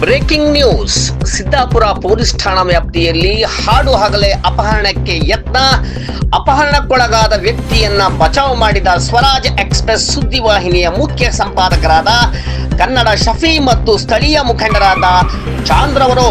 Breaking news. Siddapura police ಠಾಣಾ ವ್ಯಾಪ್ತಿಯಲ್ಲಿ ಹಾಡು ಹಗಲೇ ಅಪಹರಣಕ್ಕೆ ಯತ್ನ. ಅಪಹರಣಕ್ಕೊಳಗಾದ ವ್ಯಕ್ತಿಯನ್ನ ಬಚಾವ್ ಮಾಡಿದ ಸ್ವರಾಜ್ ಎಕ್ಸ್‌ಪ್ರೆಸ್ ಸುದ್ದಿವಾಹಿನಿಯ ಮುಖ್ಯ ಸಂಪಾದಕರಾದ ಕನ್ನಡ ಶಫಿ ಮತ್ತು ಸ್ಥಳೀಯ ಮುಖಂಡರಾದ ಚಾಂದ್ರವರು.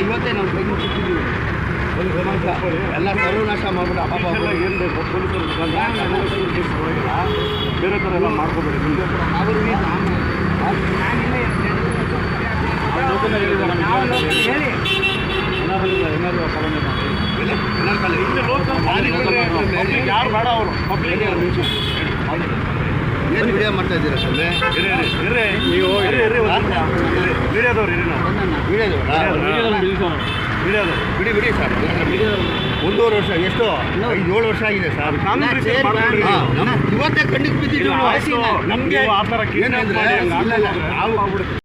ಇವತ್ತೇ ನಾವು ಸಿಕ್ಕಿದ್ದೀವಿ. ಎಲ್ಲ ಸರ್ವನಾಶ ಮಾಡ್ಬಿಟ್ಟು ಅಪ್ಪ ಏನು ಬೇಕು ಪೊಲೀಸರು ಬೇರೆ ಥರ ಎಲ್ಲ ಮಾಡ್ಕೋಬೇಡಿ. ಮುಂದೆ ಯಾರು ಬೇಡ ಅವರು ಏನು ವಿಡಿಯೋ ಮಾಡ್ತಾ ಇದ್ದೀರಾ ಸ್ವಾಮಿ? ನೀವು ಬಿಡಿ ಬಿಡಿ ಸರ್. 1.5 ವರ್ಷ ಎಷ್ಟು 5-7 ವರ್ಷ ಆಗಿದೆ ಸರ್. ಇವತ್ತೇ ಖಂಡಿತ ಬಿದ್ದಿದ್ದೀವಿ. ನಮಗೆ ಆ ಥರ ಏನಂದರೆ ನಾವು